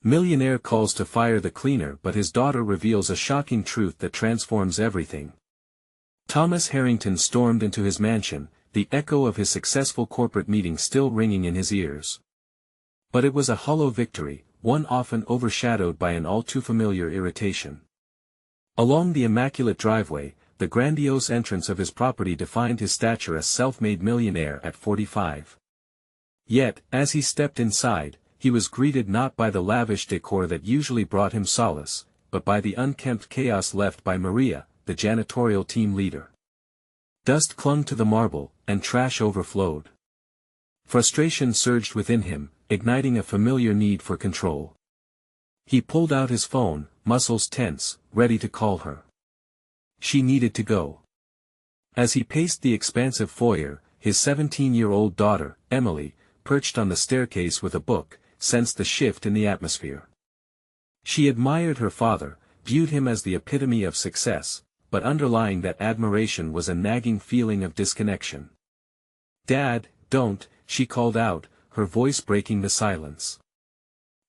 Millionaire calls to fire the cleaner, but his daughter reveals a shocking truth that transforms everything. Thomas Harrington stormed into his mansion, the echo of his successful corporate meeting still ringing in his ears. But it was a hollow victory, one often overshadowed by an all-too-familiar irritation. Along the immaculate driveway, the grandiose entrance of his property defined his stature as self-made millionaire at 45. Yet, as he stepped inside, he was greeted not by the lavish decor that usually brought him solace, but by the unkempt chaos left by Maria, the janitorial team leader. Dust clung to the marble, and trash overflowed. Frustration surged within him, igniting a familiar need for control. He pulled out his phone, muscles tense, ready to call her. She needed to go. As he paced the expansive foyer, his 17-year-old daughter, Emily, perched on the staircase with a book, sensed the shift in the atmosphere. She admired her father, viewed him as the epitome of success, but underlying that admiration was a nagging feeling of disconnection. "Dad, don't," she called out, her voice breaking the silence.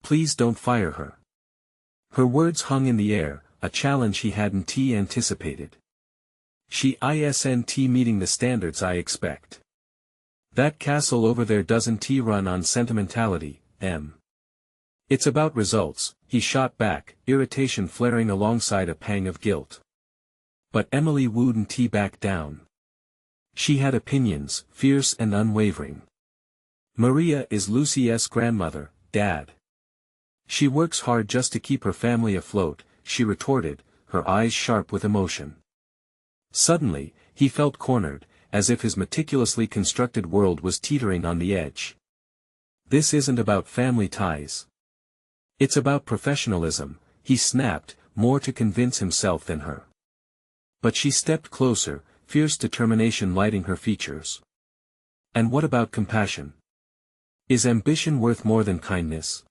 "Please don't fire her." Her words hung in the air, a challenge he hadn't anticipated. "She isn't meeting the standards I expect. That castle over there doesn't run on sentimentality, Em. It's about results," he shot back, irritation flaring alongside a pang of guilt. But Emily wouldn't back down. She had opinions, fierce and unwavering. "Maria is Lucy's grandmother, Dad. She works hard just to keep her family afloat," she retorted, her eyes sharp with emotion. Suddenly, he felt cornered, as if his meticulously constructed world was teetering on the edge. "This isn't about family ties. It's about professionalism," he snapped, more to convince himself than her. But she stepped closer, fierce determination lighting her features. "And what about compassion? Is ambition worth more than kindness?"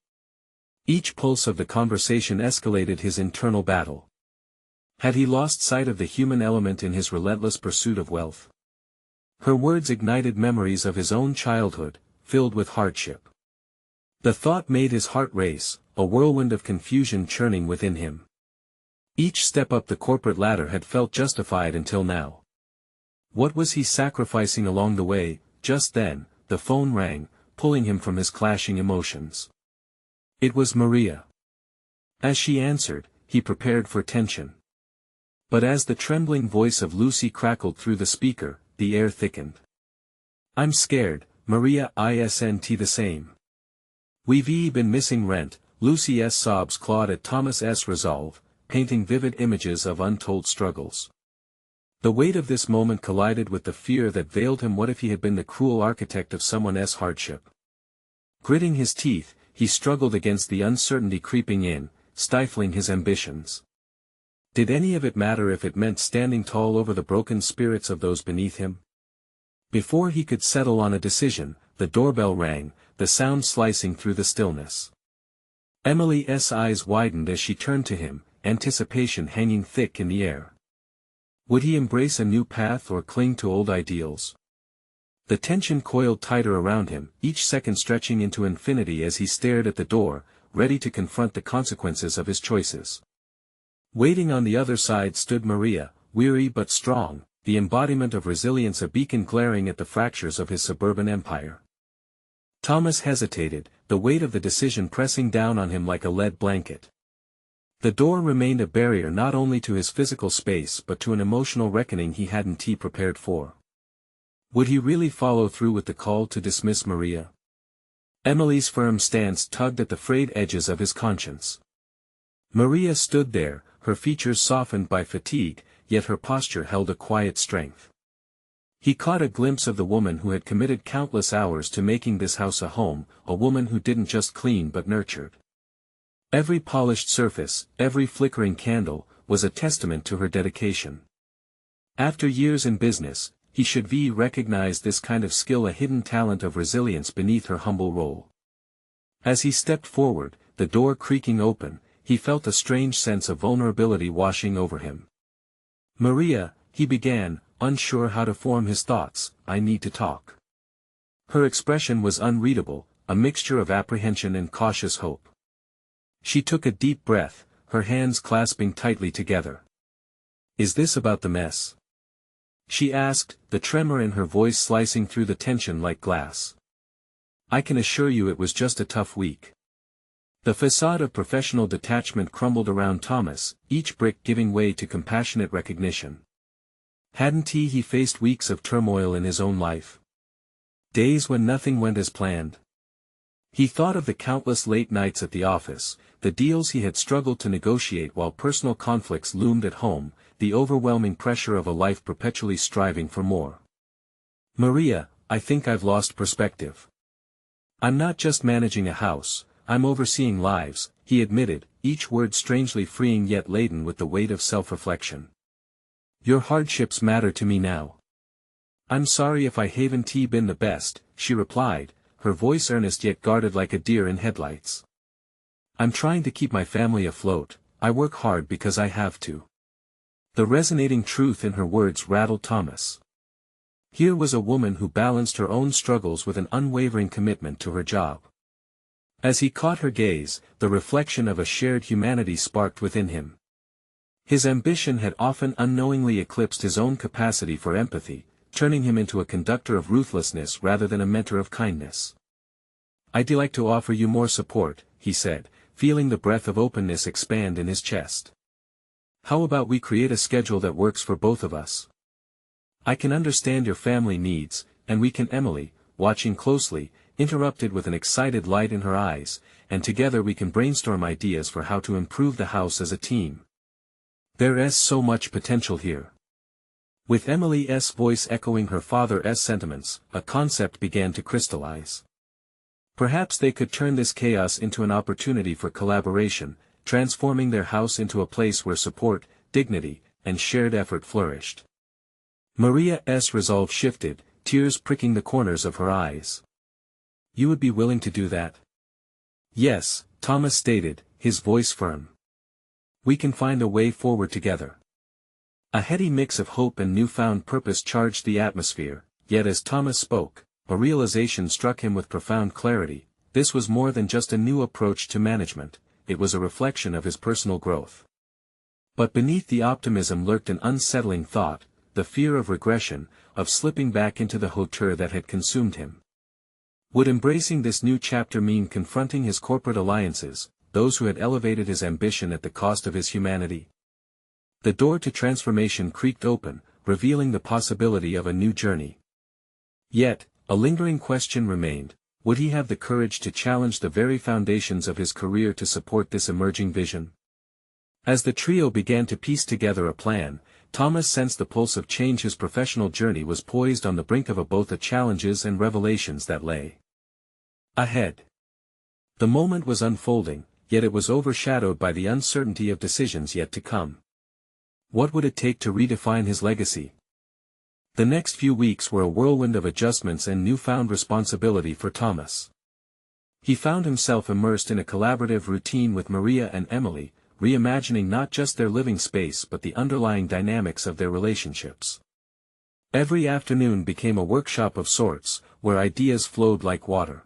Each pulse of the conversation escalated his internal battle. Had he lost sight of the human element in his relentless pursuit of wealth? Her words ignited memories of his own childhood, filled with hardship. The thought made his heart race, a whirlwind of confusion churning within him. Each step up the corporate ladder had felt justified until now. What was he sacrificing along the way? Just then, the phone rang, pulling him from his clashing emotions. It was Maria. As she answered, he prepared for tension. But as the trembling voice of Lucy crackled through the speaker, the air thickened. "I'm scared, Maria isn't the same. We've been missing rent." Lucy's sobs clawed at Thomas's resolve, painting vivid images of untold struggles. The weight of this moment collided with the fear that veiled him. What if he had been the cruel architect of someone's hardship? Gritting his teeth, he struggled against the uncertainty creeping in, stifling his ambitions. Did any of it matter if it meant standing tall over the broken spirits of those beneath him? Before he could settle on a decision, the doorbell rang, the sound slicing through the stillness. Emily's eyes widened as she turned to him, anticipation hanging thick in the air. Would he embrace a new path or cling to old ideals? The tension coiled tighter around him, each second stretching into infinity as he stared at the door, ready to confront the consequences of his choices. Waiting on the other side stood Maria, weary but strong, the embodiment of resilience, a beacon glaring at the fractures of his suburban empire. Thomas hesitated, the weight of the decision pressing down on him like a lead blanket. The door remained a barrier not only to his physical space but to an emotional reckoning he hadn't prepared for. Would he really follow through with the call to dismiss Maria? Emily's firm stance tugged at the frayed edges of his conscience. Maria stood there, her features softened by fatigue, yet her posture held a quiet strength. He caught a glimpse of the woman who had committed countless hours to making this house a home, a woman who didn't just clean but nurtured. Every polished surface, every flickering candle, was a testament to her dedication. After years in business, he should recognize this kind of skill, a hidden talent of resilience beneath her humble role. As he stepped forward, the door creaking open, he felt a strange sense of vulnerability washing over him. "Maria," he began, unsure how to form his thoughts, "I need to talk." Her expression was unreadable, a mixture of apprehension and cautious hope. She took a deep breath, her hands clasping tightly together. "Is this about the mess?" she asked, the tremor in her voice slicing through the tension like glass. "I can assure you it was just a tough week." The facade of professional detachment crumbled around Thomas, each brick giving way to compassionate recognition. Hadn't he faced weeks of turmoil in his own life? Days when nothing went as planned. He thought of the countless late nights at the office, the deals he had struggled to negotiate while personal conflicts loomed at home, the overwhelming pressure of a life perpetually striving for more. "Maria, I think I've lost perspective. I'm not just managing a house, I'm overseeing lives," he admitted, each word strangely freeing yet laden with the weight of self-reflection. "Your hardships matter to me now." "I'm sorry if I haven't been the best," she replied, her voice earnest yet guarded like a deer in headlights. "I'm trying to keep my family afloat, I work hard because I have to." The resonating truth in her words rattled Thomas. Here was a woman who balanced her own struggles with an unwavering commitment to her job. As he caught her gaze, the reflection of a shared humanity sparked within him. His ambition had often unknowingly eclipsed his own capacity for empathy, turning him into a conductor of ruthlessness rather than a mentor of kindness. "I'd like to offer you more support," he said, feeling the breath of openness expand in his chest. "How about we create a schedule that works for both of us? I can understand your family needs, and we can." Emily, watching closely, interrupted with an excited light in her eyes, "and together we can brainstorm ideas for how to improve the house as a team. There's so much potential here." With Emily's voice echoing her father's sentiments, a concept began to crystallize. Perhaps they could turn this chaos into an opportunity for collaboration, transforming their house into a place where support, dignity, and shared effort flourished. Maria's resolve shifted, tears pricking the corners of her eyes. "You would be willing to do that?" "Yes," Thomas stated, his voice firm. "We can find a way forward together." A heady mix of hope and newfound purpose charged the atmosphere, yet as Thomas spoke, a realization struck him with profound clarity: this was more than just a new approach to management, it was a reflection of his personal growth. But beneath the optimism lurked an unsettling thought, the fear of regression, of slipping back into the hauteur that had consumed him. Would embracing this new chapter mean confronting his corporate alliances, those who had elevated his ambition at the cost of his humanity? The door to transformation creaked open, revealing the possibility of a new journey. Yet, a lingering question remained: would he have the courage to challenge the very foundations of his career to support this emerging vision? As the trio began to piece together a plan, Thomas sensed the pulse of change. His professional journey was poised on the brink of both the challenges and revelations that lay ahead. The moment was unfolding, yet it was overshadowed by the uncertainty of decisions yet to come. What would it take to redefine his legacy? The next few weeks were a whirlwind of adjustments and newfound responsibility for Thomas. He found himself immersed in a collaborative routine with Maria and Emily, reimagining not just their living space but the underlying dynamics of their relationships. Every afternoon became a workshop of sorts, where ideas flowed like water.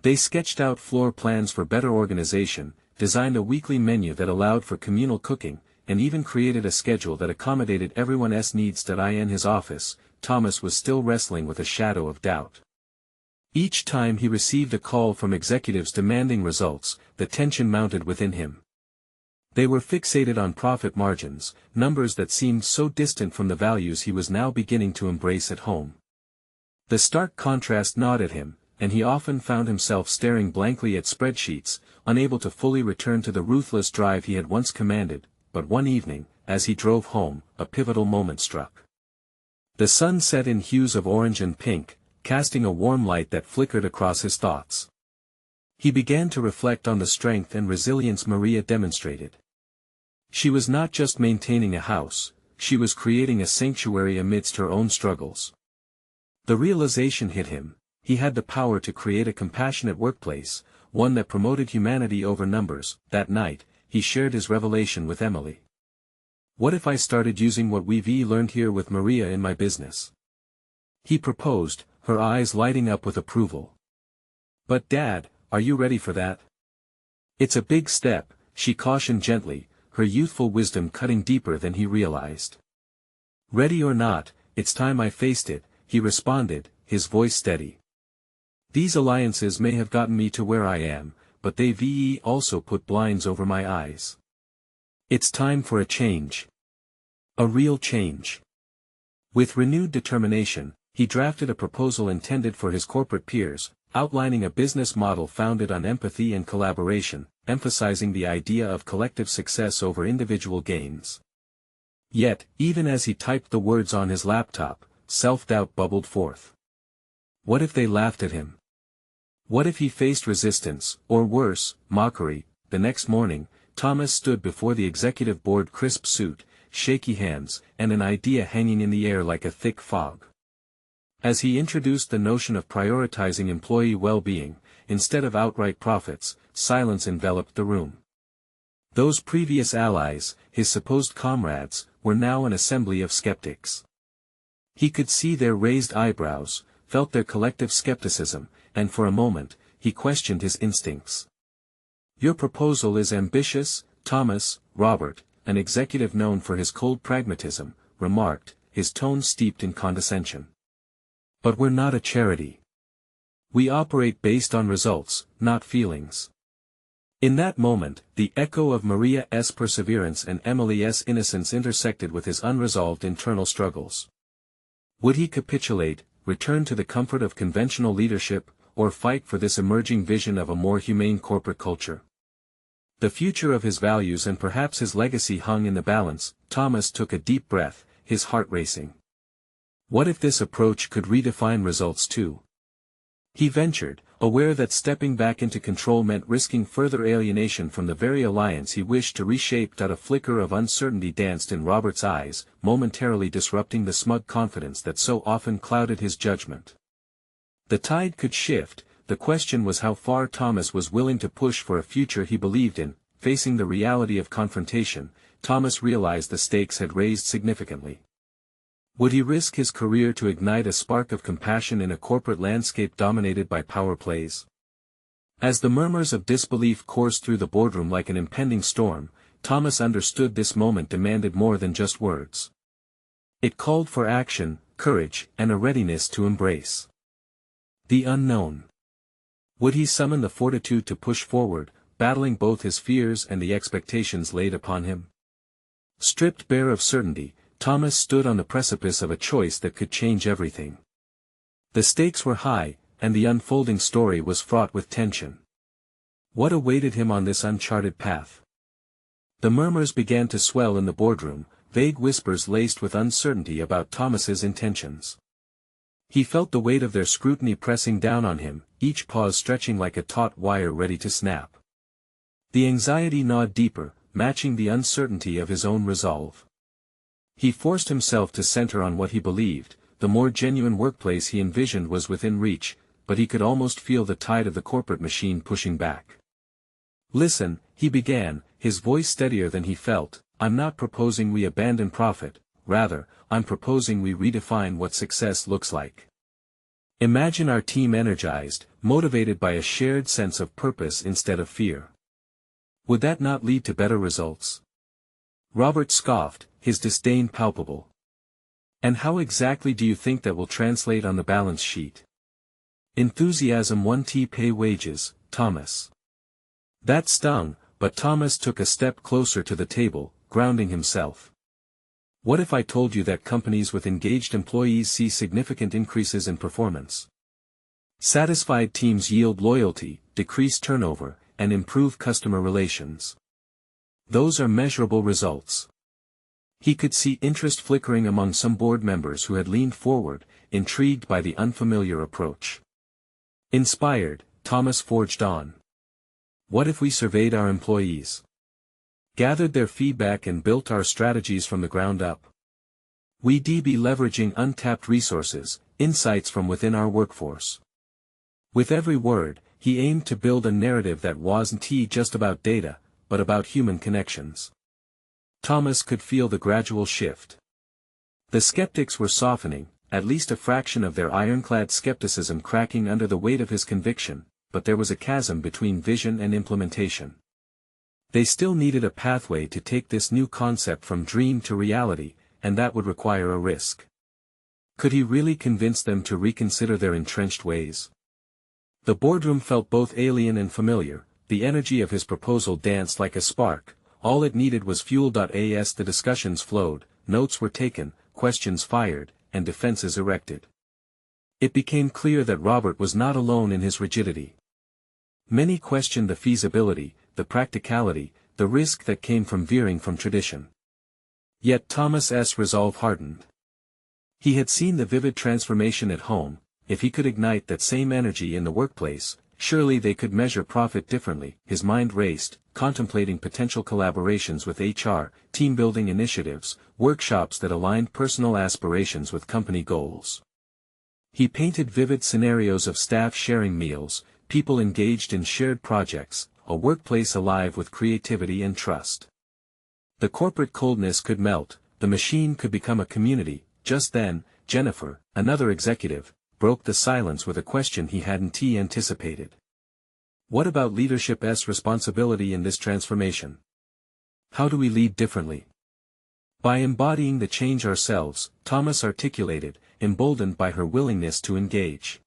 They sketched out floor plans for better organization, designed a weekly menu that allowed for communal cooking, and even created a schedule that accommodated everyone's needs. In his office, Thomas was still wrestling with a shadow of doubt. Each time he received a call from executives demanding results, the tension mounted within him. They were fixated on profit margins, numbers that seemed so distant from the values he was now beginning to embrace at home. The stark contrast gnawed at him, and he often found himself staring blankly at spreadsheets, unable to fully return to the ruthless drive he had once commanded. But one evening, as he drove home, a pivotal moment struck. The sun set in hues of orange and pink, casting a warm light that flickered across his thoughts. He began to reflect on the strength and resilience Maria demonstrated. She was not just maintaining a house, she was creating a sanctuary amidst her own struggles. The realization hit him: he had the power to create a compassionate workplace, one that promoted humanity over numbers. That night, he shared his revelation with Emily. "What if I started using what we've learned here with Maria in my business?" he proposed, her eyes lighting up with approval. "But Dad, are you ready for that?" It's a big step, she cautioned gently, her youthful wisdom cutting deeper than he realized. Ready or not, it's time I faced it, he responded, his voice steady. These alliances may have gotten me to where I am, but they've also put blinds over my eyes. It's time for a change. A real change. With renewed determination, he drafted a proposal intended for his corporate peers, outlining a business model founded on empathy and collaboration, emphasizing the idea of collective success over individual gains. Yet, even as he typed the words on his laptop, self-doubt bubbled forth. What if they laughed at him? What if he faced resistance, or worse, mockery? The next morning, Thomas stood before the executive board, crisp suit, shaky hands, and an idea hanging in the air like a thick fog. As he introduced the notion of prioritizing employee well-being, instead of outright profits, silence enveloped the room. Those previous allies, his supposed comrades, were now an assembly of skeptics. He could see their raised eyebrows, felt their collective skepticism, and for a moment, he questioned his instincts. Your proposal is ambitious, Thomas. Robert, an executive known for his cold pragmatism, remarked, his tone steeped in condescension. But we're not a charity. We operate based on results, not feelings. In that moment, the echo of Maria's perseverance and Emily's innocence intersected with his unresolved internal struggles. Would he capitulate, return to the comfort of conventional leadership, or fight for this emerging vision of a more humane corporate culture? The future of his values and perhaps his legacy hung in the balance. Thomas took a deep breath, his heart racing. What if this approach could redefine results too? He ventured, aware that stepping back into control meant risking further alienation from the very alliance he wished to reshape. A flicker of uncertainty danced in Robert's eyes, momentarily disrupting the smug confidence that so often clouded his judgment. The tide could shift. The question was how far Thomas was willing to push for a future he believed in. Facing the reality of confrontation, Thomas realized the stakes had raised significantly. Would he risk his career to ignite a spark of compassion in a corporate landscape dominated by power plays? As the murmurs of disbelief coursed through the boardroom like an impending storm, Thomas understood this moment demanded more than just words. It called for action, courage, and a readiness to embrace the unknown. Would he summon the fortitude to push forward, battling both his fears and the expectations laid upon him? Stripped bare of certainty, Thomas stood on the precipice of a choice that could change everything. The stakes were high, and the unfolding story was fraught with tension. What awaited him on this uncharted path? The murmurs began to swell in the boardroom, vague whispers laced with uncertainty about Thomas's intentions. He felt the weight of their scrutiny pressing down on him, each pause stretching like a taut wire ready to snap. The anxiety gnawed deeper, matching the uncertainty of his own resolve. He forced himself to center on what he believed. The more genuine workplace he envisioned was within reach, but he could almost feel the tide of the corporate machine pushing back. Listen, he began, his voice steadier than he felt, I'm not proposing we abandon profit, rather, I'm proposing we redefine what success looks like. Imagine our team energized, motivated by a shared sense of purpose instead of fear. Would that not lead to better results? Robert scoffed, his disdain palpable. And how exactly do you think that will translate on the balance sheet? Enthusiasm won't pay wages, Thomas. That stung, but Thomas took a step closer to the table, grounding himself. What if I told you that companies with engaged employees see significant increases in performance? Satisfied teams yield loyalty, decrease turnover, and improve customer relations. Those are measurable results. He could see interest flickering among some board members who had leaned forward, intrigued by the unfamiliar approach. Inspired, Thomas forged on. What if we surveyed our employees? Gathered their feedback and built our strategies from the ground up? We'd be leveraging untapped resources, insights from within our workforce. With every word, he aimed to build a narrative that wasn't just about data, but about human connections. Thomas could feel the gradual shift. The skeptics were softening, at least a fraction of their ironclad skepticism cracking under the weight of his conviction, but there was a chasm between vision and implementation. They still needed a pathway to take this new concept from dream to reality, and that would require a risk. Could he really convince them to reconsider their entrenched ways? The boardroom felt both alien and familiar. The energy of his proposal danced like a spark. All it needed was fuel. As the discussions flowed, notes were taken, questions fired, and defenses erected. It became clear that Robert was not alone in his rigidity. Many questioned the feasibility, the practicality, the risk that came from veering from tradition. Yet Thomas's resolve hardened. He had seen the vivid transformation at home. If he could ignite that same energy in the workplace, surely they could measure profit differently. His mind raced, contemplating potential collaborations with HR, team-building initiatives, workshops that aligned personal aspirations with company goals. He painted vivid scenarios of staff sharing meals, people engaged in shared projects, a workplace alive with creativity and trust. The corporate coldness could melt, the machine could become a community. Just then, Jennifer, another executive, broke the silence with a question he hadn't anticipated. What about leadership's responsibility in this transformation? How do we lead differently? By embodying the change ourselves, Thomas articulated, emboldened by her willingness to engage.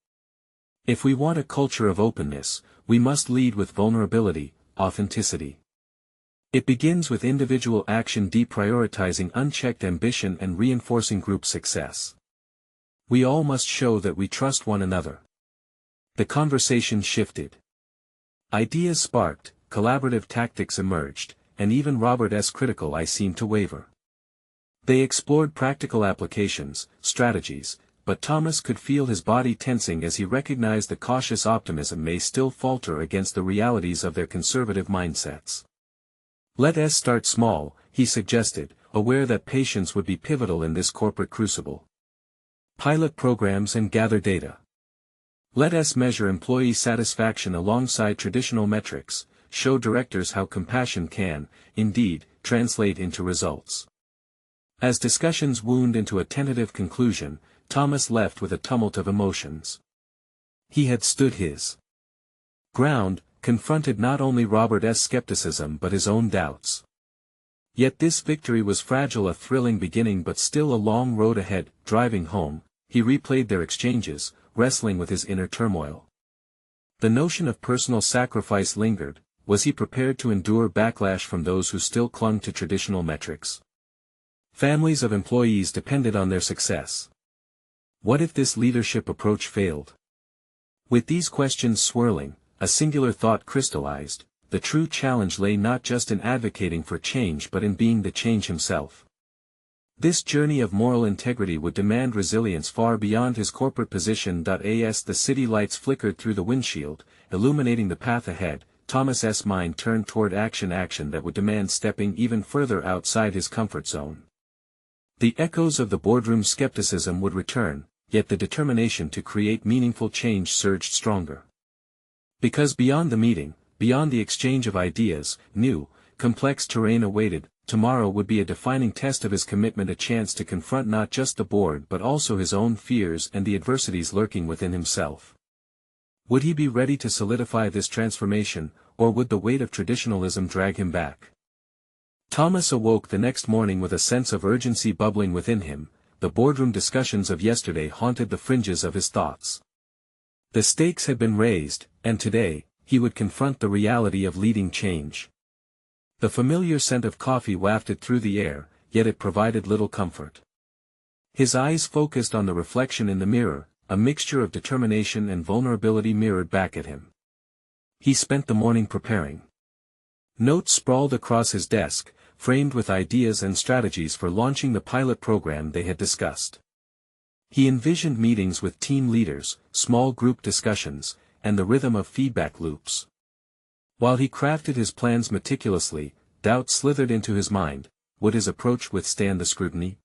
If we want a culture of openness, we must lead with vulnerability, authenticity. It begins with individual action, deprioritizing unchecked ambition and reinforcing group success. We all must show that we trust one another. The conversation shifted. Ideas sparked, collaborative tactics emerged, and even Robert's critical eye seemed to waver. They explored practical applications, strategies, but Thomas could feel his body tensing as he recognized the cautious optimism may still falter against the realities of their conservative mindsets. Let us start small, he suggested, aware that patience would be pivotal in this corporate crucible. Pilot programs and gather data. Let us measure employee satisfaction alongside traditional metrics, show directors how compassion can, indeed, translate into results. As discussions wound into a tentative conclusion, Thomas left with a tumult of emotions. He had stood his ground, confronted not only Robert's skepticism but his own doubts. Yet this victory was fragile, a thrilling beginning but still a long road ahead. Driving home, he replayed their exchanges, wrestling with his inner turmoil. The notion of personal sacrifice lingered. Was he prepared to endure backlash from those who still clung to traditional metrics? Families of employees depended on their success. What if this leadership approach failed? With these questions swirling, a singular thought crystallized: the true challenge lay not just in advocating for change but in being the change himself. This journey of moral integrity would demand resilience far beyond his corporate position. As the city lights flickered through the windshield, illuminating the path ahead, Thomas's mind turned toward action that would demand stepping even further outside his comfort zone. The echoes of the boardroom skepticism would return, yet the determination to create meaningful change surged stronger. Because beyond the meeting, beyond the exchange of ideas, new, complex terrain awaited. Tomorrow would be a defining test of his commitment, a chance to confront not just the board but also his own fears and the adversities lurking within himself. Would he be ready to solidify this transformation, or would the weight of traditionalism drag him back? Thomas awoke the next morning with a sense of urgency bubbling within him. The boardroom discussions of yesterday haunted the fringes of his thoughts. The stakes had been raised, and today, he would confront the reality of leading change. The familiar scent of coffee wafted through the air, yet it provided little comfort. His eyes focused on the reflection in the mirror, a mixture of determination and vulnerability mirrored back at him. He spent the morning preparing. Notes sprawled across his desk, framed with ideas and strategies for launching the pilot program they had discussed. He envisioned meetings with team leaders, small group discussions, and the rhythm of feedback loops. While he crafted his plans meticulously, doubt slithered into his mind. Would his approach withstand the scrutiny?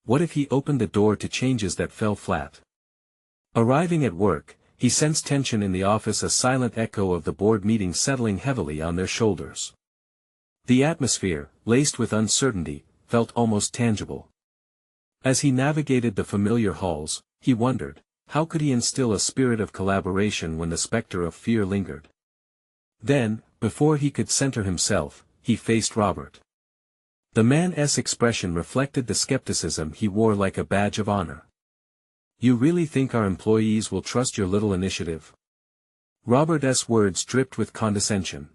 What if he opened the door to changes that fell flat? Arriving at work, he sensed tension in the office, a silent echo of the board meeting settling heavily on their shoulders. The atmosphere, laced with uncertainty, felt almost tangible. As he navigated the familiar halls, he wondered, how could he instill a spirit of collaboration when the specter of fear lingered? Then, Before he could center himself, he faced Robert. The man's expression reflected the skepticism he wore like a badge of honor. "You really think our employees will trust your little initiative?" Robert's words dripped with condescension.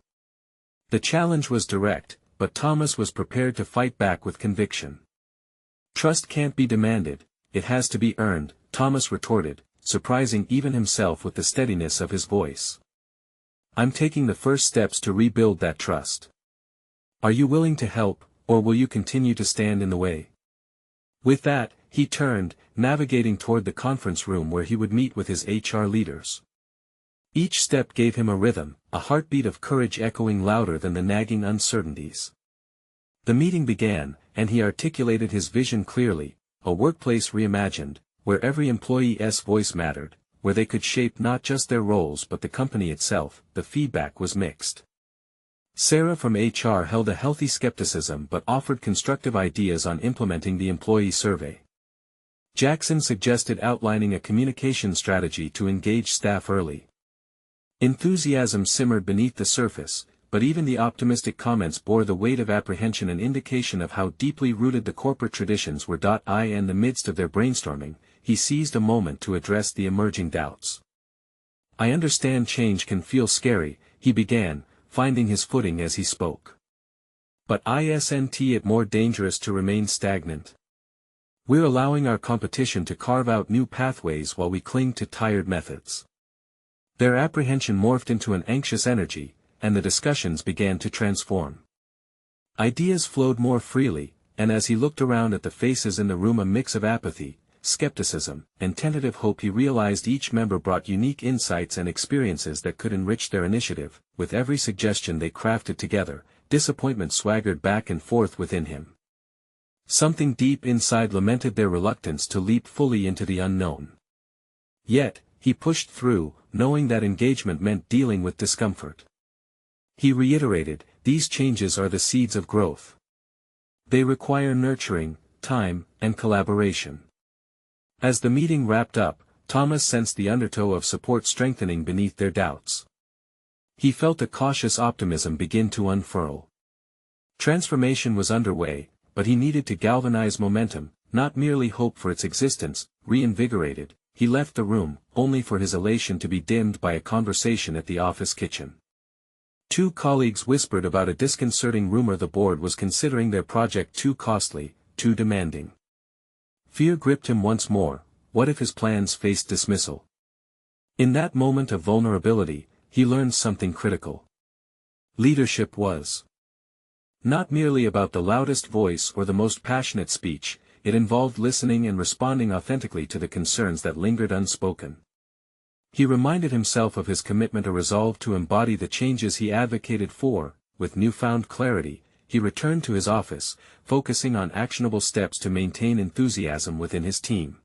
The challenge was direct, but Thomas was prepared to fight back with conviction. "Trust can't be demanded, it has to be earned," Thomas retorted, surprising even himself with the steadiness of his voice. "I'm taking the first steps to rebuild that trust. Are you willing to help, or will you continue to stand in the way?" With that, he turned, navigating toward the conference room where he would meet with his HR leaders. Each step gave him a rhythm, a heartbeat of courage echoing louder than the nagging uncertainties. The meeting began, and he articulated his vision clearly: a workplace reimagined, where every employee's voice mattered, where they could shape not just their roles but the company itself. The feedback was mixed. Sarah from HR held a healthy skepticism but offered constructive ideas on implementing the employee survey. Jackson suggested outlining a communication strategy to engage staff early. Enthusiasm simmered beneath the surface, but even the optimistic comments bore the weight of apprehension, an indication of how deeply rooted the corporate traditions were. In the midst of their brainstorming, he seized a moment to address the emerging doubts. "I understand change can feel scary," he began, finding his footing as he spoke. "But isn't it more dangerous to remain stagnant? We're allowing our competition to carve out new pathways while we cling to tired methods." Their apprehension morphed into an anxious energy, and the discussions began to transform. Ideas flowed more freely, and as he looked around at the faces in the room, a mix of apathy, skepticism, and tentative hope, he realized each member brought unique insights and experiences that could enrich their initiative. With every suggestion they crafted together, disappointment swaggered back and forth within him. Something deep inside lamented their reluctance to leap fully into the unknown. Yet, he pushed through, knowing that engagement meant dealing with discomfort. He reiterated, "These changes are the seeds of growth. They require nurturing, time, and collaboration." As the meeting wrapped up, Thomas sensed the undertow of support strengthening beneath their doubts. He felt a cautious optimism begin to unfurl. Transformation was underway, but he needed to galvanize momentum, not merely hope for its existence. Reinvigorated, he left the room, only for his elation to be dimmed by a conversation at the office kitchen. Two colleagues whispered about a disconcerting rumor: the board was considering their project too costly, too demanding. Fear gripped him once more. What if his plans faced dismissal? In that moment of vulnerability, he learned something critical. Leadership was not merely about the loudest voice or the most passionate speech, it involved listening and responding authentically to the concerns that lingered unspoken. He reminded himself of his commitment, a resolve to embody the changes he advocated for. With newfound clarity, he returned to his office, focusing on actionable steps to maintain enthusiasm within his team.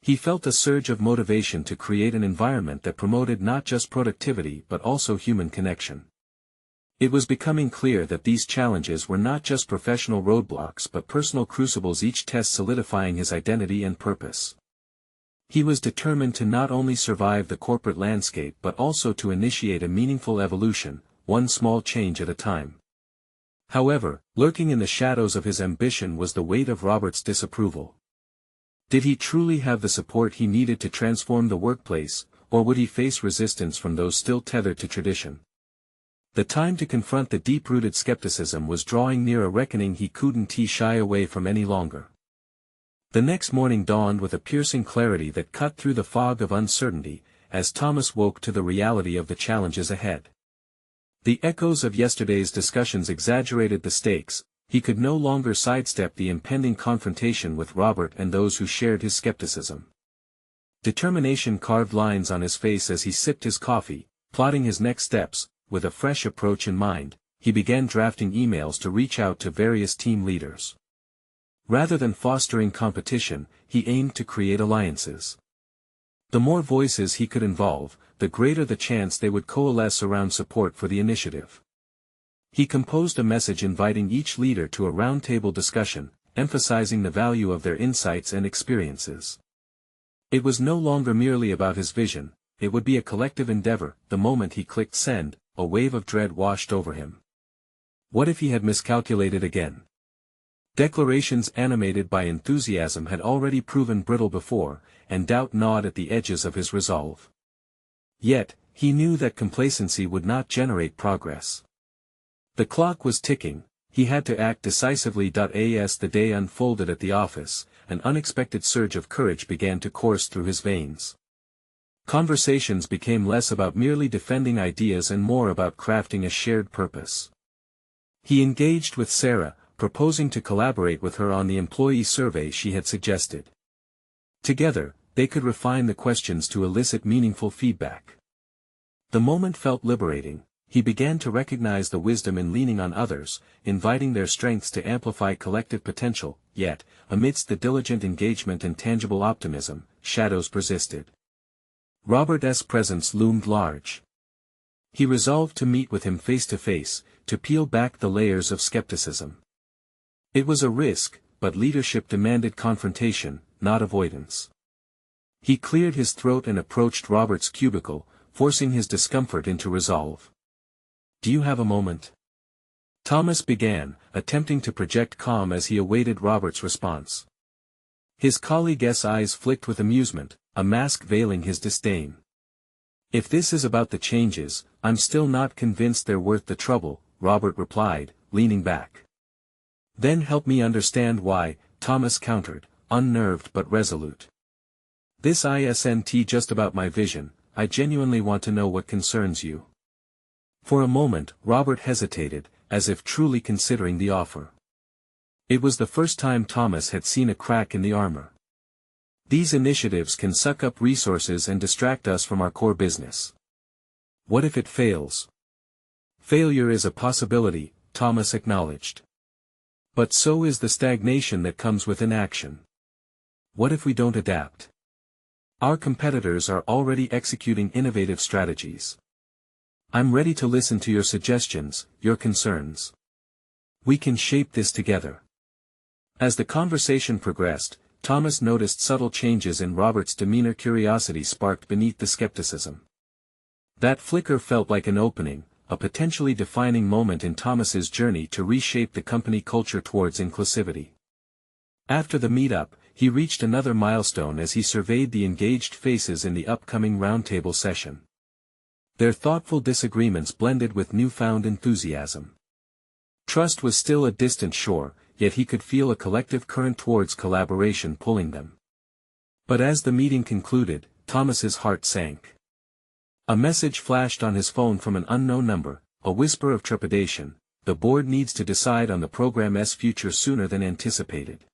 He felt a surge of motivation to create an environment that promoted not just productivity but also human connection. It was becoming clear that these challenges were not just professional roadblocks but personal crucibles, each test solidifying his identity and purpose. He was determined to not only survive the corporate landscape but also to initiate a meaningful evolution, one small change at a time. However, lurking in the shadows of his ambition was the weight of Robert's disapproval. Did he truly have the support he needed to transform the workplace, or would he face resistance from those still tethered to tradition? The time to confront the deep-rooted skepticism was drawing near, a reckoning he couldn't shy away from any longer. The next morning dawned with a piercing clarity that cut through the fog of uncertainty, as Thomas woke to the reality of the challenges ahead. The echoes of yesterday's discussions exaggerated the stakes. He could no longer sidestep the impending confrontation with Robert and those who shared his skepticism. Determination carved lines on his face as he sipped his coffee, plotting his next steps. With a fresh approach in mind, he began drafting emails to reach out to various team leaders. Rather than fostering competition, he aimed to create alliances. The more voices he could involve, the greater the chance they would coalesce around support for the initiative. He composed a message inviting each leader to a roundtable discussion, emphasizing the value of their insights and experiences. It was no longer merely about his vision, it would be a collective endeavor. The moment he clicked send, a wave of dread washed over him. What if he had miscalculated again? Declarations animated by enthusiasm had already proven brittle before, and doubt gnawed at the edges of his resolve. Yet, he knew that complacency would not generate progress. The clock was ticking, he had to act decisively. As the day unfolded at the office, an unexpected surge of courage began to course through his veins. Conversations became less about merely defending ideas and more about crafting a shared purpose. He engaged with Sarah, proposing to collaborate with her on the employee survey she had suggested. Together, they could refine the questions to elicit meaningful feedback. The moment felt liberating. He began to recognize the wisdom in leaning on others, inviting their strengths to amplify collective potential, yet, amidst the diligent engagement and tangible optimism, shadows persisted. Robert's presence loomed large. He resolved to meet with him face to face, to peel back the layers of skepticism. It was a risk, but leadership demanded confrontation, not avoidance. He cleared his throat and approached Robert's cubicle, forcing his discomfort into resolve. "Do you have a moment?" Thomas began, attempting to project calm as he awaited Robert's response. His colleague's eyes flicked with amusement, a mask veiling his disdain. "If this is about the changes, I'm still not convinced they're worth the trouble," Robert replied, leaning back. "Then help me understand why," Thomas countered, unnerved but resolute. "This isn't just about my vision, I genuinely want to know what concerns you." For a moment, Robert hesitated, as if truly considering the offer. It was the first time Thomas had seen a crack in the armor. "These initiatives can suck up resources and distract us from our core business. What if it fails?" "Failure is a possibility," Thomas acknowledged. "But so is the stagnation that comes with inaction. What if we don't adapt? Our competitors are already executing innovative strategies. I'm ready to listen to your suggestions, your concerns. We can shape this together." As the conversation progressed, Thomas noticed subtle changes in Robert's demeanor. Curiosity sparked beneath the skepticism. That flicker felt like an opening, a potentially defining moment in Thomas's journey to reshape the company culture towards inclusivity. After the meetup, he reached another milestone as he surveyed the engaged faces in the upcoming roundtable session. Their thoughtful disagreements blended with newfound enthusiasm. Trust was still a distant shore, yet he could feel a collective current towards collaboration pulling them. But as the meeting concluded, Thomas's heart sank. A message flashed on his phone from an unknown number, a whisper of trepidation: "The board needs to decide on the program's future sooner than anticipated."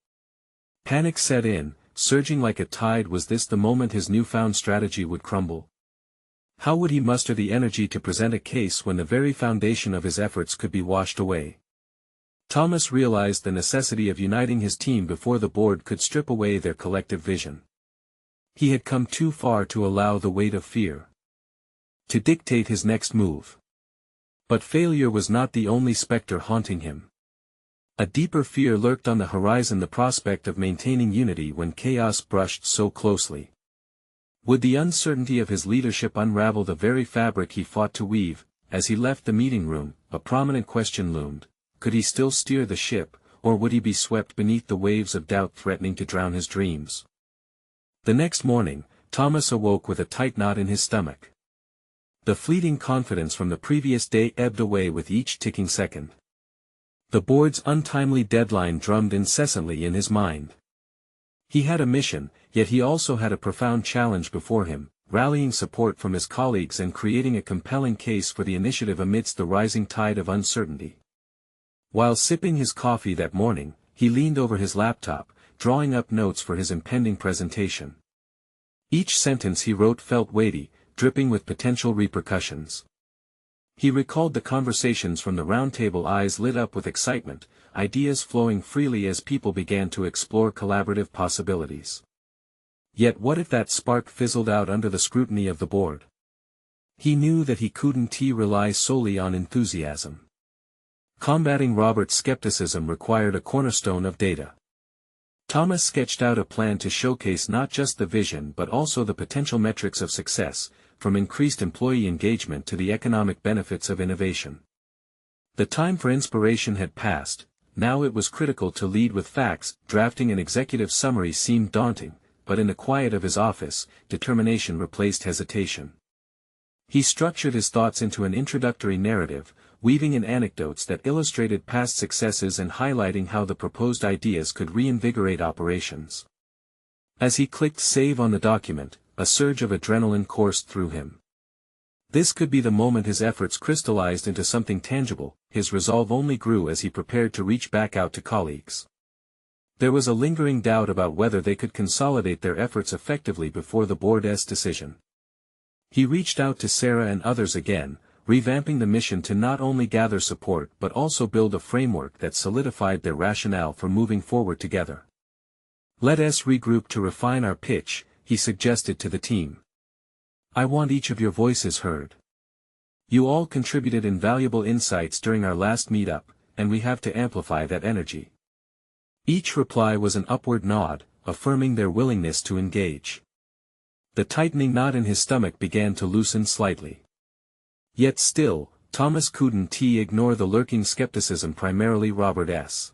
Panic set in, surging like a tide. Was this the moment his newfound strategy would crumble? How would he muster the energy to present a case when the very foundation of his efforts could be washed away? Thomas realized the necessity of uniting his team before the board could strip away their collective vision. He had come too far to allow the weight of fear to dictate his next move. But failure was not the only specter haunting him. A deeper fear lurked on the horizon: the prospect of maintaining unity when chaos brushed so closely. Would the uncertainty of his leadership unravel the very fabric he fought to weave? As he left the meeting room, a prominent question loomed: could he still steer the ship, or would he be swept beneath the waves of doubt threatening to drown his dreams? The next morning, Thomas awoke with a tight knot in his stomach. The fleeting confidence from the previous day ebbed away with each ticking second. The board's untimely deadline drummed incessantly in his mind. He had a mission, yet he also had a profound challenge before him: rallying support from his colleagues and creating a compelling case for the initiative amidst the rising tide of uncertainty. While sipping his coffee that morning, he leaned over his laptop, drawing up notes for his impending presentation. Each sentence he wrote felt weighty, dripping with potential repercussions. He recalled the conversations from the roundtable, eyes lit up with excitement, ideas flowing freely as people began to explore collaborative possibilities. Yet what if that spark fizzled out under the scrutiny of the board? He knew that he couldn't rely solely on enthusiasm. Combating Robert's skepticism required a cornerstone of data. Thomas sketched out a plan to showcase not just the vision but also the potential metrics of success, from increased employee engagement to the economic benefits of innovation. The time for inspiration had passed, now it was critical to lead with facts. Drafting an executive summary seemed daunting, but in the quiet of his office, determination replaced hesitation. He structured his thoughts into an introductory narrative, weaving in anecdotes that illustrated past successes and highlighting how the proposed ideas could reinvigorate operations. As he clicked save on the document, a surge of adrenaline coursed through him. This could be the moment his efforts crystallized into something tangible. His resolve only grew as he prepared to reach back out to colleagues. There was a lingering doubt about whether they could consolidate their efforts effectively before the board's decision. He reached out to Sarah and others again, revamping the mission to not only gather support but also build a framework that solidified their rationale for moving forward together. "Let us regroup to refine our pitch," he suggested to the team. "I want each of your voices heard. You all contributed invaluable insights during our last meetup, and we have to amplify that energy." Each reply was an upward nod, affirming their willingness to engage. The tightening knot in his stomach began to loosen slightly. Yet still, Thomas couldn't ignore the lurking skepticism, primarily Robert's.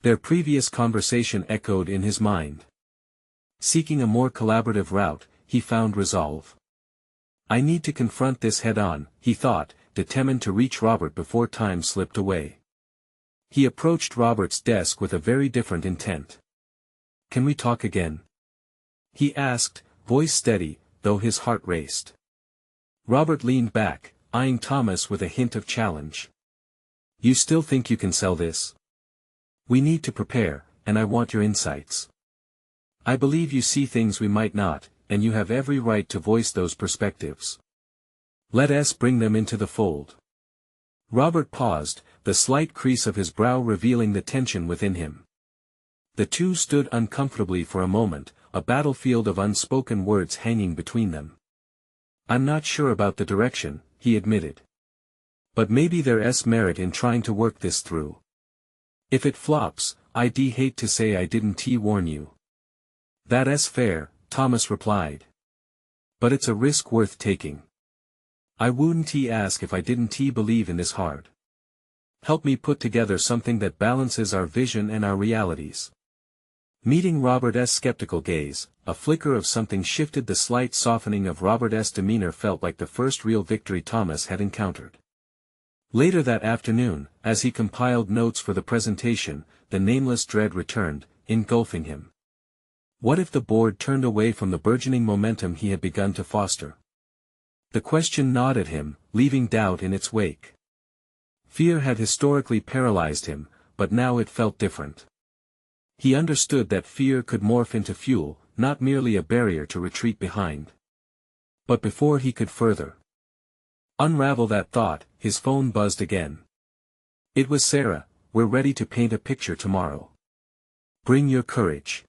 Their previous conversation echoed in his mind. Seeking a more collaborative route, he found resolve. "I need to confront this head-on," he thought, determined to reach Robert before time slipped away. He approached Robert's desk with a very different intent. "Can we talk again?" he asked, voice steady, though his heart raced. Robert leaned back, eyeing Thomas with a hint of challenge. "You still think you can sell this? We need to prepare, and I want your insights. I believe you see things we might not, and you have every right to voice those perspectives. Let us bring them into the fold." Robert paused, the slight crease of his brow revealing the tension within him. The two stood uncomfortably for a moment, a battlefield of unspoken words hanging between them. "I'm not sure about the direction," he admitted. "But maybe there's merit in trying to work this through. If it flops, I'd hate to say I didn't warn you." "That's fair," Thomas replied. "But it's a risk worth taking. I wouldn't ask if I didn't believe in this hard. Help me put together something that balances our vision and our realities." Meeting Robert's skeptical gaze, a flicker of something shifted. The slight softening of Robert's demeanor felt like the first real victory Thomas had encountered. Later that afternoon, as he compiled notes for the presentation, the nameless dread returned, engulfing him. What if the board turned away from the burgeoning momentum he had begun to foster? The question gnawed at him, leaving doubt in its wake. Fear had historically paralyzed him, but now it felt different. He understood that fear could morph into fuel, not merely a barrier to retreat behind. But before he could further unravel that thought, his phone buzzed again. It was Sarah. "We're ready to paint a picture tomorrow. Bring your courage.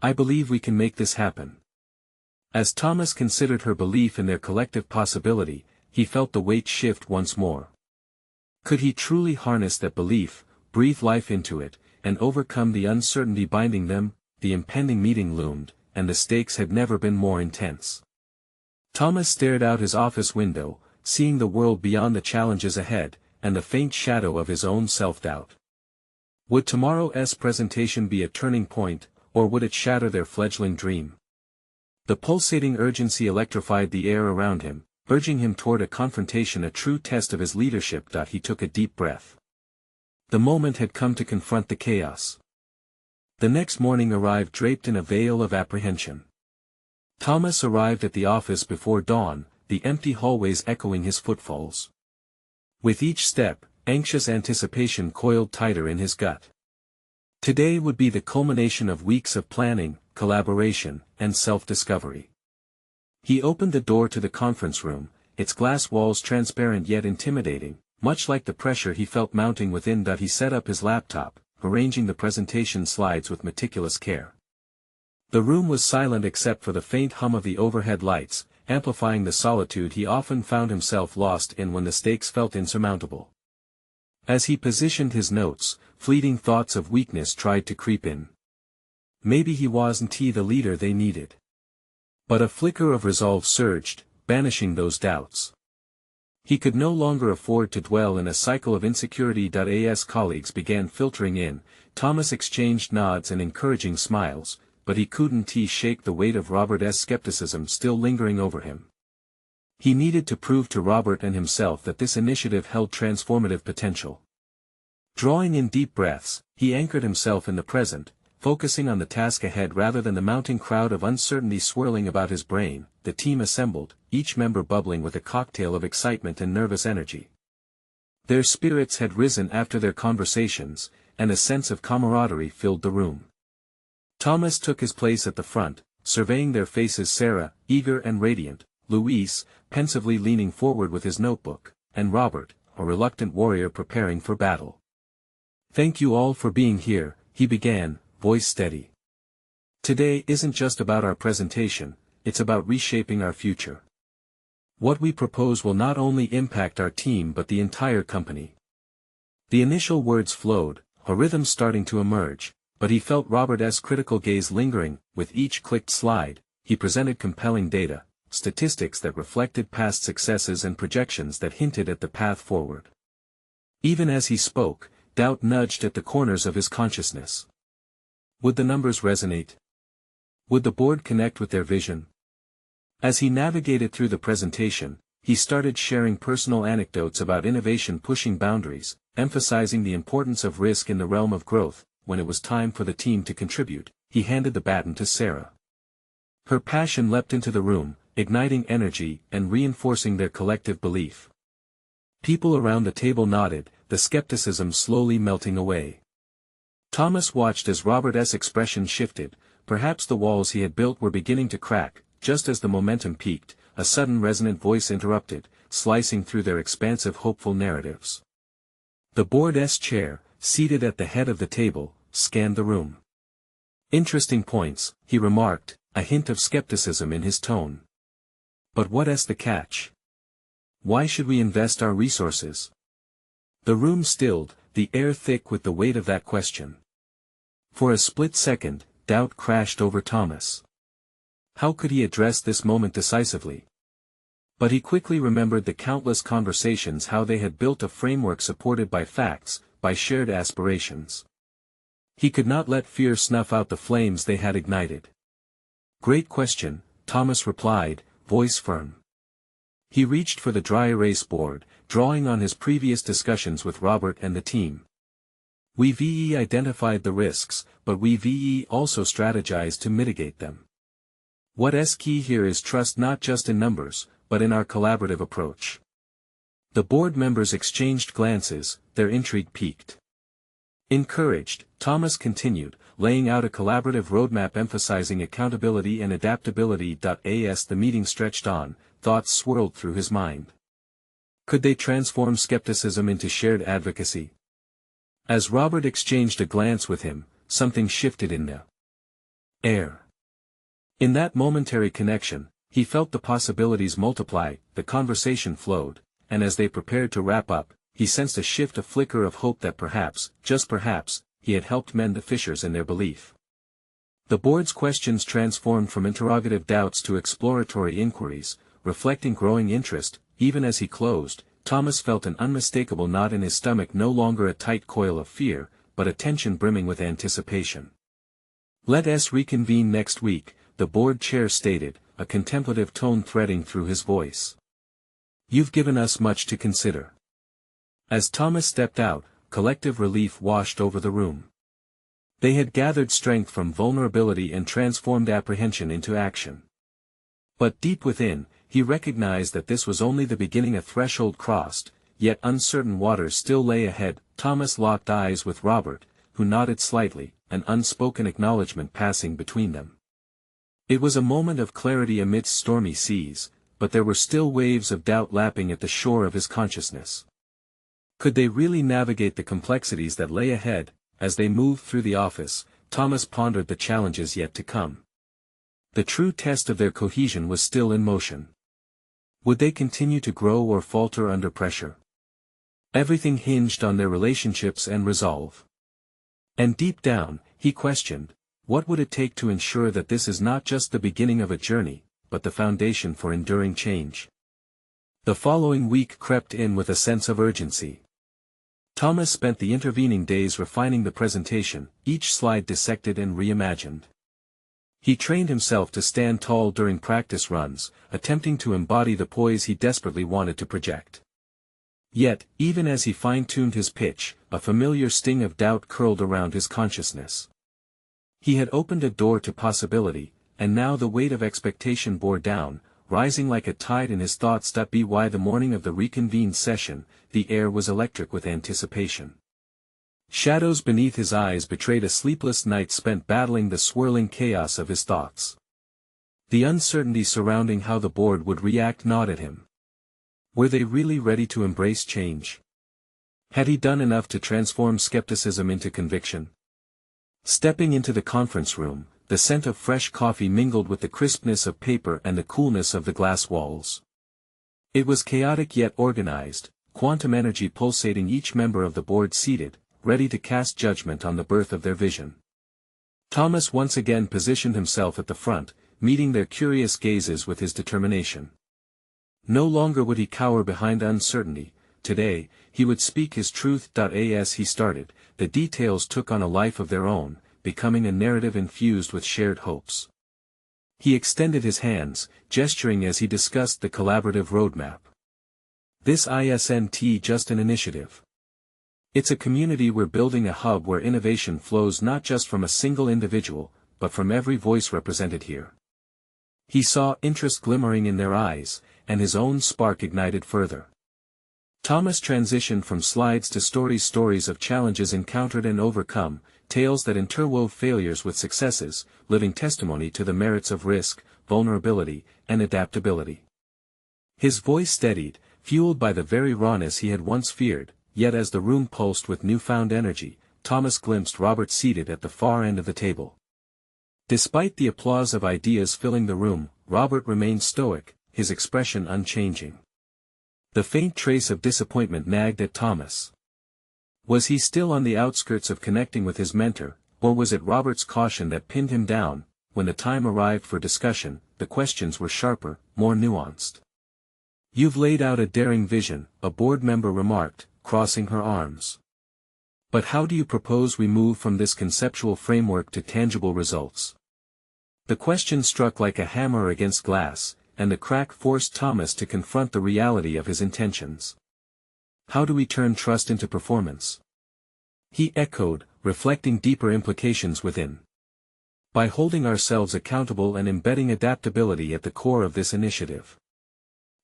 I believe we can make this happen." As Thomas considered her belief in their collective possibility, he felt the weight shift once more. Could he truly harness that belief, breathe life into it, and overcome the uncertainty binding them? The impending meeting loomed, and the stakes had never been more intense. Thomas stared out his office window, seeing the world beyond the challenges ahead, and the faint shadow of his own self-doubt. Would tomorrow's presentation be a turning point, or would it shatter their fledgling dream? The pulsating urgency electrified the air around him, urging him toward a confrontation, a true test of his leadership. He took a deep breath. The moment had come to confront the chaos. The next morning arrived draped in a veil of apprehension. Thomas arrived at the office before dawn, the empty hallways echoing his footfalls. With each step, anxious anticipation coiled tighter in his gut. Today would be the culmination of weeks of planning, collaboration, and self-discovery. He opened the door to the conference room, its glass walls transparent yet intimidating, much like the pressure he felt mounting within. He set up his laptop, arranging the presentation slides with meticulous care. The room was silent except for the faint hum of the overhead lights, amplifying the solitude he often found himself lost in when the stakes felt insurmountable. As he positioned his notes, fleeting thoughts of weakness tried to creep in. Maybe he wasn't the leader they needed. But a flicker of resolve surged, banishing those doubts. He could no longer afford to dwell in a cycle of insecurity. As colleagues began filtering in, Thomas exchanged nods and encouraging smiles, but he couldn't shake the weight of Robert's skepticism still lingering over him. He needed to prove to Robert and himself that this initiative held transformative potential. Drawing in deep breaths, he anchored himself in the present, focusing on the task ahead rather than the mounting crowd of uncertainty swirling about his brain. The team assembled, each member bubbling with a cocktail of excitement and nervous energy. Their spirits had risen after their conversations, and a sense of camaraderie filled the room. Thomas took his place at the front, surveying their faces: Sarah, eager and radiant, Louise, pensively leaning forward with his notebook, and Robert, a reluctant warrior preparing for battle. "Thank you all for being here," he began, voice steady. "Today isn't just about our presentation, it's about reshaping our future. What we propose will not only impact our team but the entire company." The initial words flowed, a rhythm starting to emerge, but he felt Robert's critical gaze lingering. With each clicked slide, he presented compelling data, statistics that reflected past successes and projections that hinted at the path forward. Even as he spoke, doubt nudged at the corners of his consciousness. Would the numbers resonate? Would the board connect with their vision? As he navigated through the presentation, he started sharing personal anecdotes about innovation pushing boundaries, emphasizing the importance of risk in the realm of growth. When it was time for the team to contribute, he handed the baton to Sarah. Her passion leapt into the room, igniting energy and reinforcing their collective belief. People around the table nodded, the skepticism slowly melting away. Thomas watched as Robert's expression shifted. Perhaps the walls he had built were beginning to crack. Just as the momentum peaked, a sudden resonant voice interrupted, slicing through their expansive hopeful narratives. The board's chair, seated at the head of the table, scanned the room. "Interesting points," he remarked, a hint of skepticism in his tone. "But what's the catch? Why should we invest our resources?" The room stilled, the air thick with the weight of that question. For a split second, doubt crashed over Thomas. How could he address this moment decisively? But he quickly remembered the countless conversations, how they had built a framework supported by facts, by shared aspirations. He could not let fear snuff out the flames they had ignited. "Great question," Thomas replied, voice firm. He reached for the dry erase board, drawing on his previous discussions with Robert and the team. "We've identified the risks, but we've also strategized to mitigate them. What's key here is trust, not just in numbers, but in our collaborative approach." The board members exchanged glances, their intrigue piqued. Encouraged, Thomas continued, laying out a collaborative roadmap emphasizing accountability and adaptability. As the meeting stretched on, thoughts swirled through his mind. Could they transform skepticism into shared advocacy? As Robert exchanged a glance with him, something shifted in the air. In that momentary connection, he felt the possibilities multiply. The conversation flowed, and as they prepared to wrap up, he sensed a shift, a flicker of hope that perhaps, just perhaps, he had helped mend the fissures in their belief. The board's questions transformed from interrogative doubts to exploratory inquiries, reflecting growing interest. Even as he closed, Thomas felt an unmistakable knot in his stomach, no longer a tight coil of fear, but a tension brimming with anticipation. "Let us reconvene next week," the board chair stated, a contemplative tone threading through his voice. "You've given us much to consider." As Thomas stepped out, collective relief washed over the room. They had gathered strength from vulnerability and transformed apprehension into action. But deep within, he recognized that this was only the beginning, a threshold crossed, yet uncertain waters still lay ahead. Thomas locked eyes with Robert, who nodded slightly, an unspoken acknowledgement passing between them. It was a moment of clarity amidst stormy seas, but there were still waves of doubt lapping at the shore of his consciousness. Could they really navigate the complexities that lay ahead? As they moved through the office, Thomas pondered the challenges yet to come. The true test of their cohesion was still in motion. Would they continue to grow or falter under pressure? Everything hinged on their relationships and resolve. And deep down, he questioned, what would it take to ensure that this is not just the beginning of a journey, but the foundation for enduring change. The following week crept in with a sense of urgency. Thomas spent the intervening days refining the presentation, each slide dissected and reimagined. He trained himself to stand tall during practice runs, attempting to embody the poise he desperately wanted to project. Yet, even as he fine-tuned his pitch, a familiar sting of doubt curled around his consciousness. He had opened a door to possibility, and now the weight of expectation bore down, rising like a tide in his thoughts. By the morning of the reconvened session, the air was electric with anticipation. Shadows beneath his eyes betrayed a sleepless night spent battling the swirling chaos of his thoughts. The uncertainty surrounding how the board would react gnawed at him. Were they really ready to embrace change? Had he done enough to transform skepticism into conviction? Stepping into the conference room, the scent of fresh coffee mingled with the crispness of paper and the coolness of the glass walls. It was chaotic yet organized, quantum energy pulsating, each member of the board seated, ready to cast judgment on the birth of their vision. Thomas once again positioned himself at the front, meeting their curious gazes with his determination. No longer would he cower behind uncertainty. Today, he would speak his truth. As he started, the details took on a life of their own, becoming a narrative infused with shared hopes. He extended his hands, gesturing as he discussed the collaborative roadmap. This isn't just an initiative. It's a community. We're building a hub where innovation flows not just from a single individual, but from every voice represented here. He saw interest glimmering in their eyes, and his own spark ignited further. Thomas transitioned from slides to stories of challenges encountered and overcome, tales that interwove failures with successes, living testimony to the merits of risk, vulnerability, and adaptability. His voice steadied, fueled by the very rawness he had once feared, yet as the room pulsed with newfound energy, Thomas glimpsed Robert seated at the far end of the table. Despite the applause of ideas filling the room, Robert remained stoic, his expression unchanging. The faint trace of disappointment nagged at Thomas. Was he still on the outskirts of connecting with his mentor, or was it Robert's caution that pinned him down? When the time arrived for discussion, the questions were sharper, more nuanced. "You've laid out a daring vision," a board member remarked, crossing her arms. "But how do you propose we move from this conceptual framework to tangible results?" The question struck like a hammer against glass, and the crack forced Thomas to confront the reality of his intentions. "How do we turn trust into performance?" he echoed, reflecting deeper implications within. "By holding ourselves accountable and embedding adaptability at the core of this initiative,"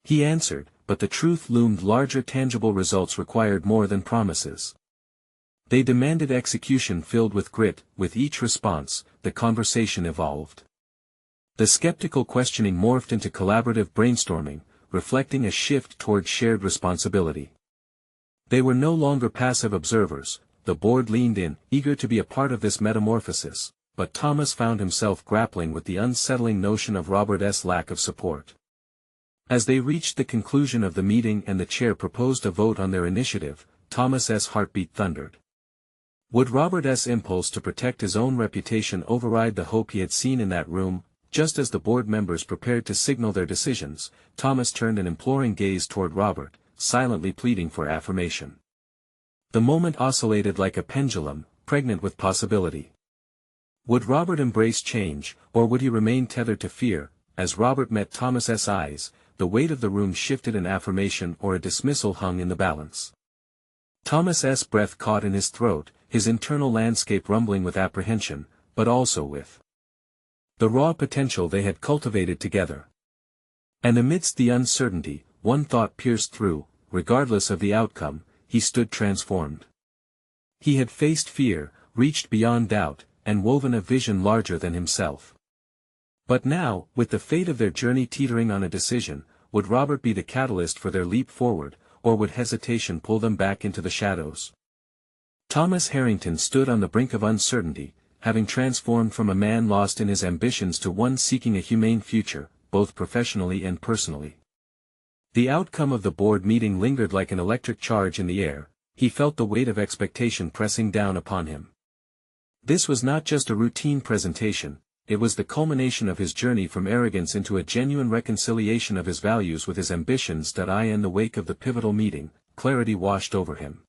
he answered, but the truth loomed larger. Tangible results required more than promises. They demanded execution filled with grit. With each response, the conversation evolved. The skeptical questioning morphed into collaborative brainstorming, reflecting a shift toward shared responsibility. They were no longer passive observers. The board leaned in, eager to be a part of this metamorphosis, but Thomas found himself grappling with the unsettling notion of Robert's lack of support. As they reached the conclusion of the meeting and the chair proposed a vote on their initiative, Thomas's heartbeat thundered. Would Robert's impulse to protect his own reputation override the hope he had seen in that room? Just as the board members prepared to signal their decisions, Thomas turned an imploring gaze toward Robert, silently pleading for affirmation. The moment oscillated like a pendulum, pregnant with possibility. Would Robert embrace change, or would he remain tethered to fear? As Robert met Thomas's eyes, the weight of the room shifted. An affirmation or a dismissal hung in the balance. Thomas's breath caught in his throat, his internal landscape rumbling with apprehension, but also with the raw potential they had cultivated together. And amidst the uncertainty, one thought pierced through: regardless of the outcome, he stood transformed. He had faced fear, reached beyond doubt, and woven a vision larger than himself. But now, with the fate of their journey teetering on a decision, would Robert be the catalyst for their leap forward, or would hesitation pull them back into the shadows? Thomas Harrington stood on the brink of uncertainty, having transformed from a man lost in his ambitions to one seeking a humane future, both professionally and personally. The outcome of the board meeting lingered like an electric charge in the air. He felt the weight of expectation pressing down upon him. This was not just a routine presentation, it was the culmination of his journey from arrogance into a genuine reconciliation of his values with his ambitions. In the wake of the pivotal meeting, clarity washed over him.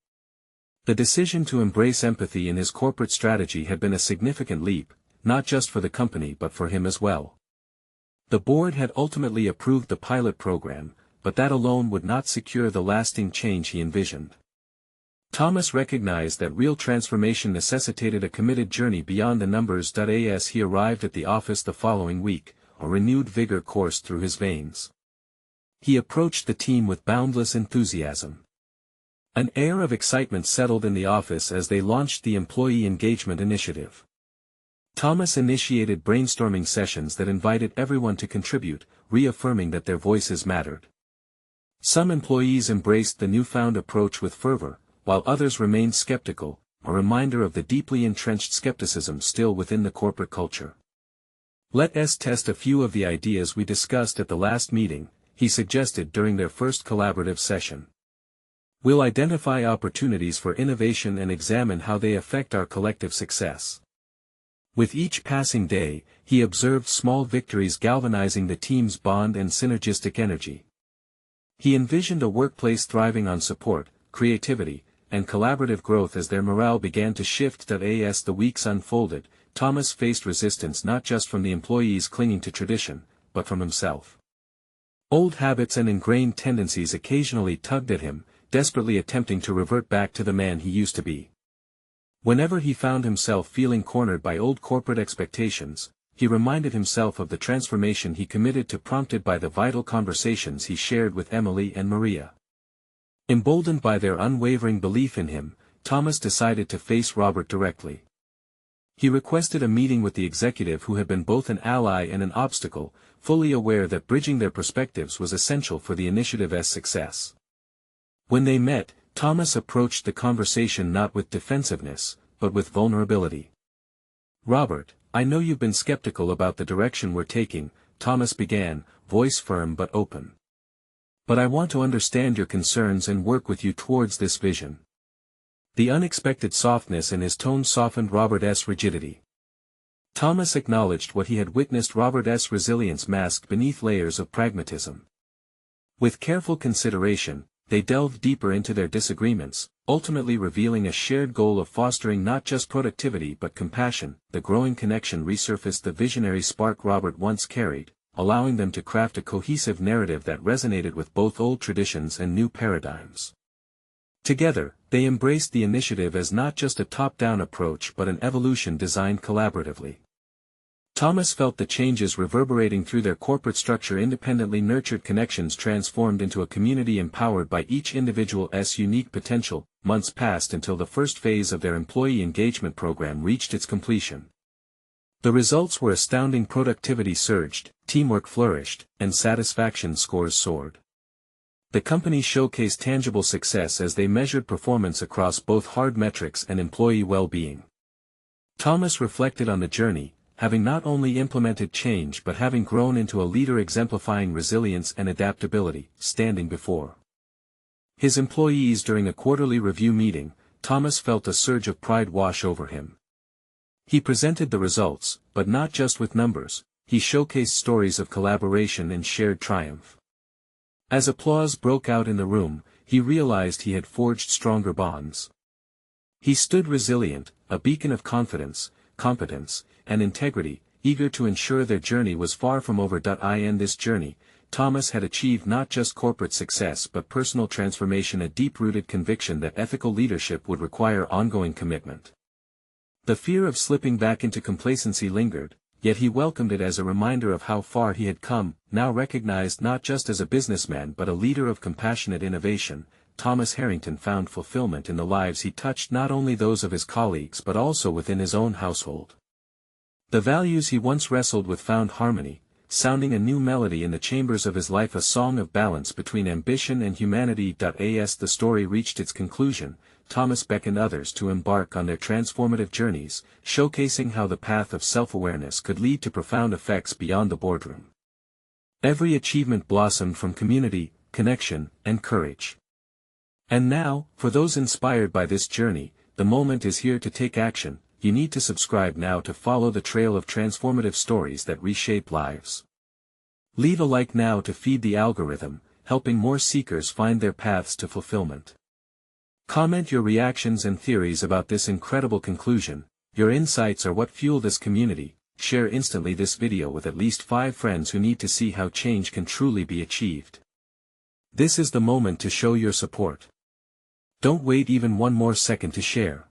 The decision to embrace empathy in his corporate strategy had been a significant leap, not just for the company but for him as well. The board had ultimately approved the pilot program, but that alone would not secure the lasting change he envisioned. Thomas recognized that real transformation necessitated a committed journey beyond the numbers. As he arrived at the office the following week, a renewed vigor coursed through his veins. He approached the team with boundless enthusiasm. An air of excitement settled in the office as they launched the Employee Engagement Initiative. Thomas initiated brainstorming sessions that invited everyone to contribute, reaffirming that their voices mattered. Some employees embraced the newfound approach with fervor, while others remained skeptical, a reminder of the deeply entrenched skepticism still within the corporate culture. Let's test a few of the ideas we discussed at the last meeting, he suggested during their first collaborative session. We'll identify opportunities for innovation and examine how they affect our collective success. With each passing day, he observed small victories galvanizing the team's bond and synergistic energy. He envisioned a workplace thriving on support, creativity, and collaborative growth as their morale began to shift. As the weeks unfolded, Thomas faced resistance not just from the employees clinging to tradition, but from himself. Old habits and ingrained tendencies occasionally tugged at him, desperately attempting to revert back to the man he used to be. Whenever he found himself feeling cornered by old corporate expectations, he reminded himself of the transformation he committed to, prompted by the vital conversations he shared with Emily and Maria. Emboldened by their unwavering belief in him, Thomas decided to face Robert directly. He requested a meeting with the executive who had been both an ally and an obstacle, fully aware that bridging their perspectives was essential for the initiative's success. When they met, Thomas approached the conversation not with defensiveness, but with vulnerability. "Robert, I know you've been skeptical about the direction we're taking," Thomas began, voice firm but open. "But I want to understand your concerns and work with you towards this vision." The unexpected softness in his tone softened Robert's rigidity. Thomas acknowledged what he had witnessed: Robert's resilience masked beneath layers of pragmatism. With careful consideration, they delved deeper into their disagreements, ultimately revealing a shared goal of fostering not just productivity but compassion. The growing connection resurfaced the visionary spark Robert once carried, allowing them to craft a cohesive narrative that resonated with both old traditions and new paradigms. Together, they embraced the initiative as not just a top-down approach but an evolution designed collaboratively. Thomas felt the changes reverberating through their corporate structure. Independently nurtured connections transformed into a community empowered by each individual's unique potential. Months passed until the first phase of their employee engagement program reached its completion. The results were astounding: productivity surged, teamwork flourished, and satisfaction scores soared. The company showcased tangible success as they measured performance across both hard metrics and employee well-being. Thomas reflected on the journey, having not only implemented change but having grown into a leader exemplifying resilience and adaptability, standing before his employees during a quarterly review meeting. Thomas felt a surge of pride wash over him. He presented the results, but not just with numbers, he showcased stories of collaboration and shared triumph. As applause broke out in the room, he realized he had forged stronger bonds. He stood resilient, a beacon of confidence, competence, and integrity, eager to ensure their journey was far from over. In this journey, Thomas had achieved not just corporate success but personal transformation, a deep-rooted conviction that ethical leadership would require ongoing commitment. The fear of slipping back into complacency lingered, yet he welcomed it as a reminder of how far he had come. Now recognized not just as a businessman but a leader of compassionate innovation, Thomas Harrington found fulfillment in the lives he touched, not only those of his colleagues but also within his own household. The values he once wrestled with found harmony, sounding a new melody in the chambers of his life, a song of balance between ambition and humanity. As the story reached its conclusion, Thomas beckoned others to embark on their transformative journeys, showcasing how the path of self-awareness could lead to profound effects beyond the boardroom. Every achievement blossomed from community, connection, and courage. And now, for those inspired by this journey, the moment is here to take action. you need to subscribe now to follow the trail of transformative stories that reshape lives. Leave a like now to feed the algorithm, helping more seekers find their paths to fulfillment. Comment your reactions and theories about this incredible conclusion. Your insights are what fuel this community. Share instantly this video with at least 5 friends who need to see how change can truly be achieved. This is the moment to show your support. Don't wait even one more second to share.